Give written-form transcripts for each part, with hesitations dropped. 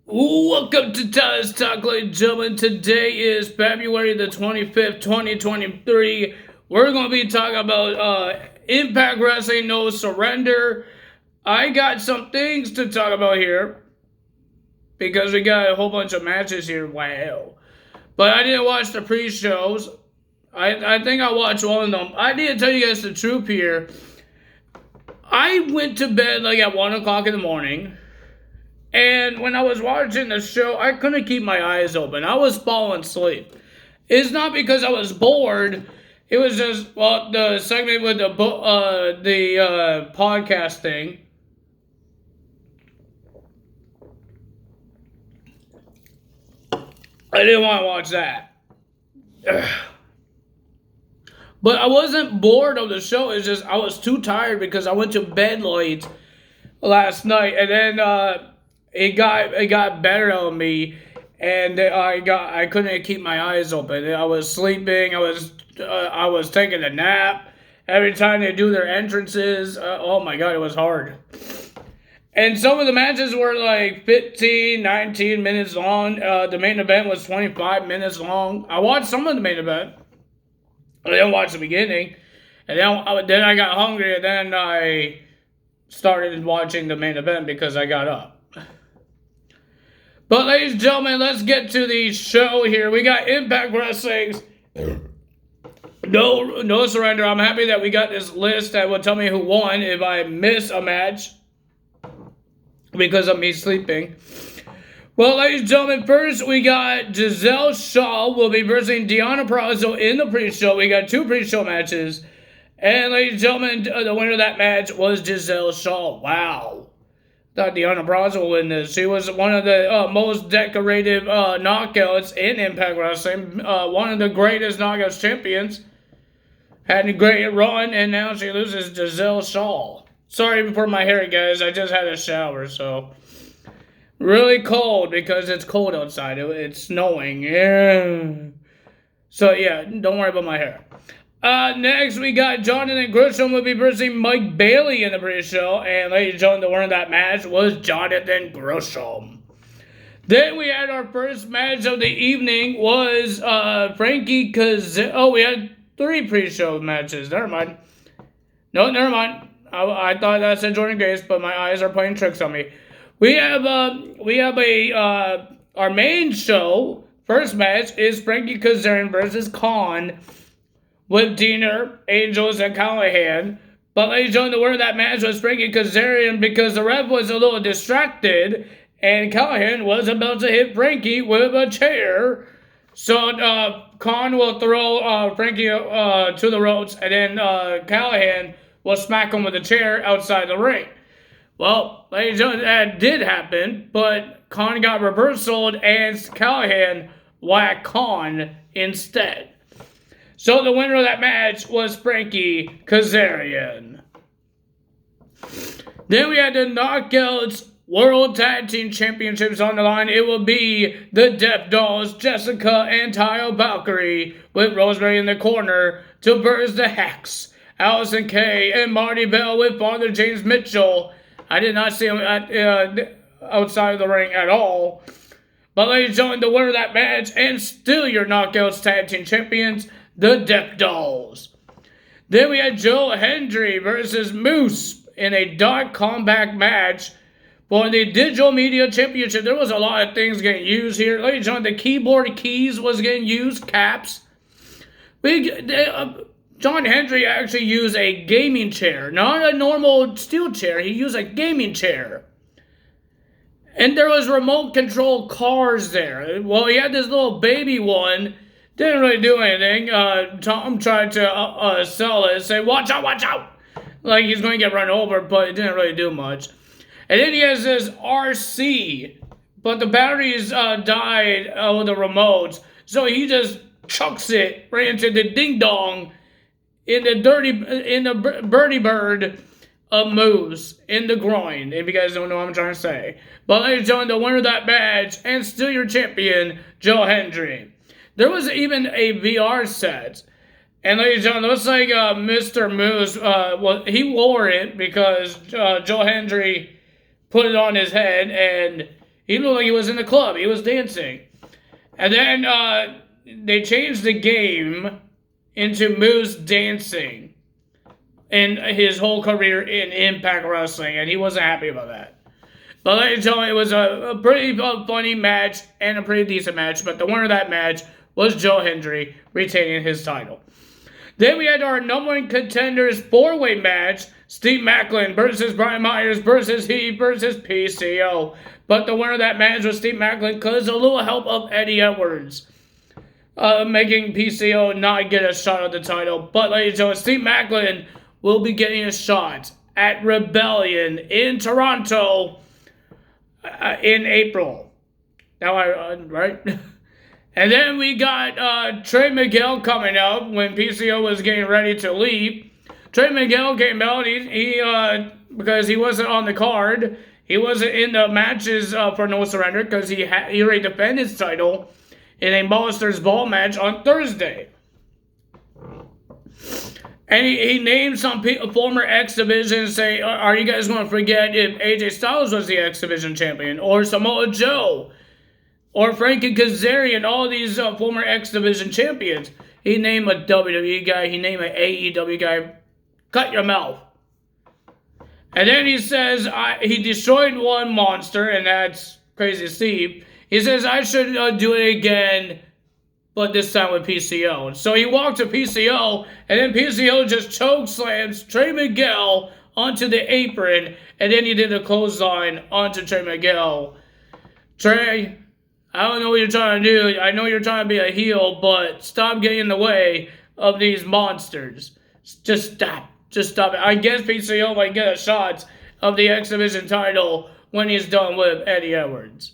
Welcome to Tyler's Talk, ladies and gentlemen. Today is February the 25th, 2023. We're going to be talking about Impact Wrestling No Surrender. I got some things to talk about here because we got a whole bunch of matches here. Wow. But I didn't watch the pre-shows. I think I watched one of them. I need to tell you guys the truth here. I went to bed like at 1 o'clock in the morning. And when I was watching the show, I couldn't keep my eyes open. I was falling asleep. It's not because I was bored. It was just, well, the segment with the podcast thing. I didn't want to watch that. But I wasn't bored of the show. It's just I was too tired because I went to bed late last night. And then it got better on me, and I couldn't keep my eyes open. I was sleeping. I was taking a nap every time they do their entrances. Oh my god, it was hard. And some of the matches were like 15, 19 minutes long. The main event was 25 minutes long. I watched some of the main event. I didn't watch the beginning, and then I got hungry, and then I started watching the main event because I got up. But ladies and gentlemen, let's get to the show here. We got Impact Wrestling's No Surrender. I'm happy that we got this list that will tell me who won if I miss a match because of me sleeping. Well, ladies and gentlemen, first we got Giselle Shaw will be versing Deonna Purrazzo in the pre-show. We got two pre-show matches. And ladies and gentlemen, the winner of that match was Giselle Shaw. Wow. Thought Deonna Purrazzo would win this. She was one of the most decorated knockouts in Impact Wrestling. One of the greatest knockouts champions. Had a great run, and now she loses to Giselle Shaw. Sorry for my hair, guys. I just had a shower, so. Really cold because it's cold outside. It's snowing. Yeah. So, yeah, don't worry about my hair. Next, we got Jonathan Gresham will be versing Mike Bailey in the pre-show. And ladies and gentlemen, the winner of that match was Jonathan Gresham. Then we had our first match of the evening was Frankie Kazarian. Oh, we had three pre-show matches. Never mind. No, never mind. I thought that said Jordan Grace, but my eyes are playing tricks on me. We have our main show. First match is Frankie Kazarian versus Khan with Diener, Angels, and Callahan. But ladies and gentlemen, the winner of that match was Frankie Kazarian because the ref was a little distracted and Callahan was about to hit Frankie with a chair. So Khan will throw Frankie to the ropes, and then Callahan will smack him with a chair outside the ring. Well, ladies and gentlemen, that did happen, but Khan got reversaled and Callahan whacked Khan instead. So the winner of that match was Frankie Kazarian. Then we had the Knockouts World Tag Team Championships on the line. It will be the Death Dolls, Jessica and Taya Valkyrie, with Rosemary in the corner, to verse the Hex, Allison Kay, and Marty Bell with Father James Mitchell. I did not see him outside of the ring at all. But ladies and gentlemen, the winner of that match, and still your Knockouts Tag Team Champions, the Death Dolls. Then we had Joe Hendry versus Moose in a dark combat match for the Digital Media Championship. There was a lot of things getting used here. Ladies and gentlemen, the keyboard keys was getting used, caps. John Hendry actually used a gaming chair, not a normal steel chair. He used a gaming chair. And there was remote control cars there. Well, he had this little baby one. Didn't really do anything. Tom tried to sell it, say, watch out, watch out. Like he's going to get run over, but it didn't really do much. And then he has this RC, but the batteries died with the remote. So he just chucks it right into the ding-dong in the birdie bird of Moose in the groin, if you guys don't know what I'm trying to say. But ladies and gentlemen, the winner of that match, and still your champion, Joe Hendry. There was even a VR set. And ladies and gentlemen, it looks like Mr. Moose, he wore it because Joe Hendry put it on his head, and He looked like he was in the club. He was dancing. And then they changed the game into Moose dancing in his whole career in Impact Wrestling, and he wasn't happy about that. But ladies and gentlemen, it was a pretty funny match and a pretty decent match, but the winner of that match was Joe Hendry, retaining his title. Then we had our number one contenders 4-way match, Steve Maclin versus Brian Myers versus Heath versus PCO. But the winner of that match was Steve Maclin because of a little help of Eddie Edwards, making PCO not get a shot at the title. But ladies and gentlemen, Steve Maclin will be getting a shot at Rebellion in Toronto in April. Now, right? And then we got Trey Miguel coming up when PCO was getting ready to leave. Trey Miguel came out, he because he wasn't on the card. He wasn't in the matches for No Surrender because he already defended his title in a Monsters Ball match on Thursday. And he named some former X Division, say, are you guys going to forget if AJ Styles was the X Division champion? Or Samoa Joe? Or Frankie Kazarian, all these former X Division champions. He named a WWE guy, he named an AEW guy. Cut your mouth. And then he says, he destroyed one monster, and that's Crazy Steve. He says, I should do it again, but this time with PCO. So he walked to PCO, and then PCO just choke slams Trey Miguel onto the apron, and then he did a clothesline onto Trey Miguel. Trey, I don't know what you're trying to do. I know you're trying to be a heel, but stop getting in the way of these monsters. Just stop. Just stop it. I guess PCO might get a shot of the X Division title when he's done with Eddie Edwards.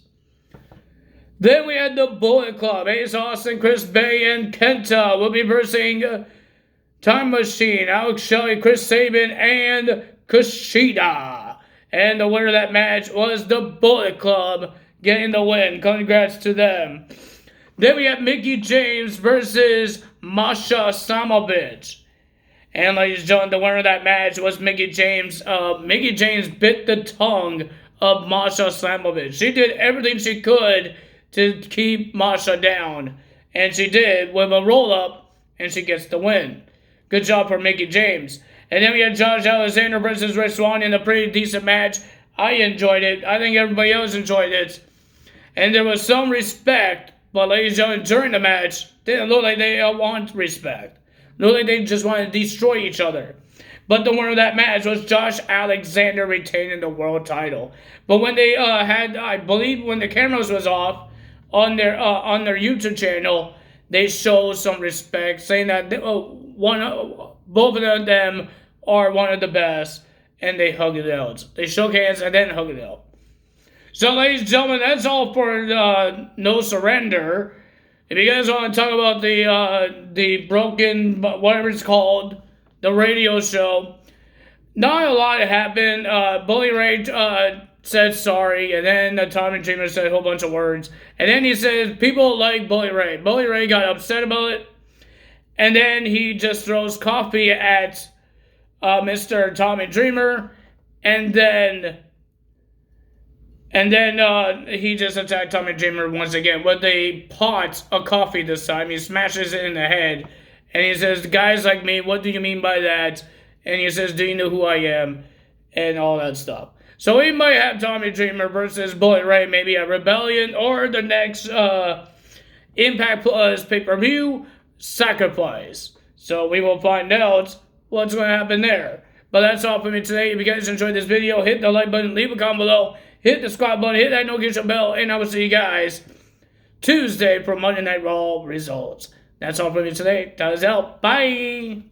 Then we had the Bullet Club. Ace Austin, Chris Bay, and Kenta will be versing Time Machine, Alex Shelley, Chris Sabin, and Kushida. And the winner of that match was the Bullet Club, getting the win. Congrats to them. Then we have Mickie James versus Masha Slamovich. And ladies and gentlemen, the winner of that match was Mickie James. Mickie James bit the tongue of Masha Slamovich. She did everything she could to keep Masha down. And she did with a roll-up, and she gets the win. Good job for Mickie James. And then we had Josh Alexander versus Rich Swann in a pretty decent match. I enjoyed it. I think everybody else enjoyed it. And there was some respect, but ladies and gentlemen, during the match, didn't look like they want respect. Looked like they just wanted to destroy each other. But the winner of that match was Josh Alexander retaining the world title. But when they had, I believe when the cameras was off on their YouTube channel, they showed some respect, saying that both of them are one of the best, and they hugged it out. They shook hands and then hugged it out. So, ladies and gentlemen, that's all for No Surrender. If you guys want to talk about the broken, whatever it's called, the radio show, not a lot happened. Bully Ray said sorry, and then Tommy Dreamer said a whole bunch of words. And then he said people like Bully Ray. Bully Ray got upset about it, and then he just throws coffee at Mr. Tommy Dreamer, and then he just attacked Tommy Dreamer once again with a pot of coffee this time. He smashes it in the head. And he says, guys like me, what do you mean by that? And he says, do you know who I am? And all that stuff. So we might have Tommy Dreamer versus Bullet Ray maybe at Rebellion or the next Impact Plus pay-per-view Sacrifice. So we will find out what's going to happen there. But that's all for me today. If you guys enjoyed this video, hit the like button, leave a comment below. Hit the subscribe button, hit that notification bell, and I will see you guys Tuesday for Monday Night Raw results. That's all for me today. That is out. Bye.